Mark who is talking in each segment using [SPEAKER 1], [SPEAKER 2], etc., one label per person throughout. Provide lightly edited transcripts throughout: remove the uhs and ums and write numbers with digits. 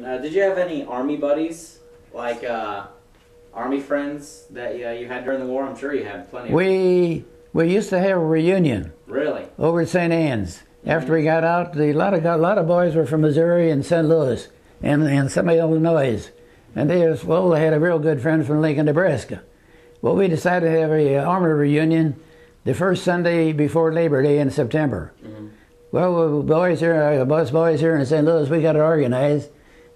[SPEAKER 1] Did you have any Army buddies, like Army friends that you had during the war? I'm sure you had plenty.
[SPEAKER 2] We used to have a reunion.
[SPEAKER 1] Really?
[SPEAKER 2] Over at St. Anne's. After we got out, a lot of boys were from Missouri and St. Louis and some of Illinois. And they had a real good friend from Lincoln, Nebraska. Well, we decided to have a Army reunion the first Sunday before Labor Day in September. Well, us boys here in St. Louis, we got it organized.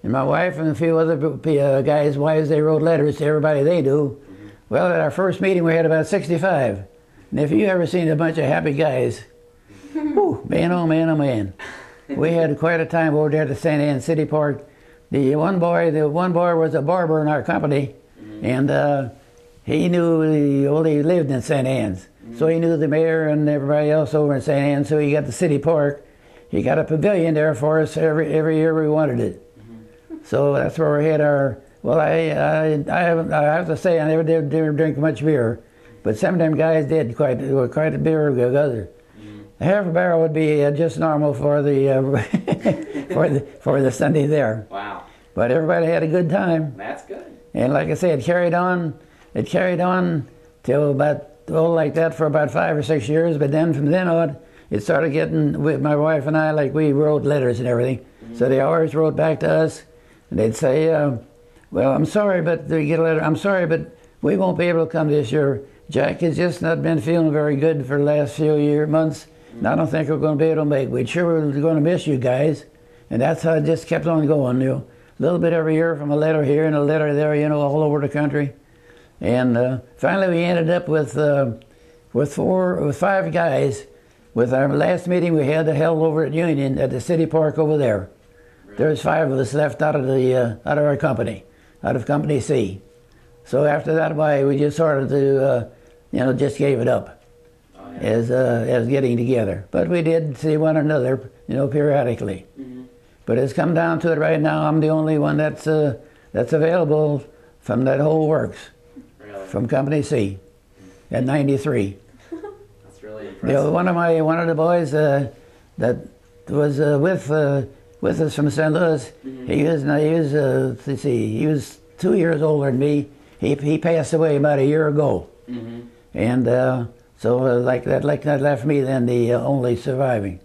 [SPEAKER 2] And my wife and a few other guys' wives, they wrote letters to everybody they knew. Well, at our first meeting, we had about 65. And if you ever seen a bunch of happy guys, whew, man, oh man, oh man. We had quite a time over there at the St. Anne City Park. The one boy was a barber in our company, and he only lived in St. Anne's. So he knew the mayor and everybody else over in St. Anne's, so he got the city park. He got a pavilion there for us every year we wanted it. So that's where we had our, well, I have to say I never did drink much beer, but some of them guys did quite a beer guzzler. Half a barrel would be just normal for the for the Sunday there.
[SPEAKER 1] Wow.
[SPEAKER 2] But everybody had a good time.
[SPEAKER 1] That's good.
[SPEAKER 2] And like I said, it carried on till about, like that for about 5 or 6 years. But then from then on, it started getting, with my wife and I, like we wrote letters and everything. So they always wrote back to us, and they'd say, well, I'm sorry, but they get a letter. I'm sorry, but we won't be able to come this year. Jack has just not been feeling very good for the last few months. And I don't think we're going to be able to make it. We sure we're going to miss you guys. And that's how it just kept on going, a little bit every year, from a letter here and a letter there, all over the country. And finally we ended up with 5 guys. With our last meeting we had held over at Union at the city park over there. Really? There's 5 of us left out of our company, out of Company C. So after that, we just started to, just gave it up. As getting together. But we did see one another, periodically. But it's come down to it right now. I'm the only one that's available from that whole works.
[SPEAKER 1] Really? From
[SPEAKER 2] Company C at 93.
[SPEAKER 1] That's really impressive.
[SPEAKER 2] One of the boys that was with us from St. Louis, he was 2 years older than me. He passed away about a year ago. And so like that left me then the only surviving.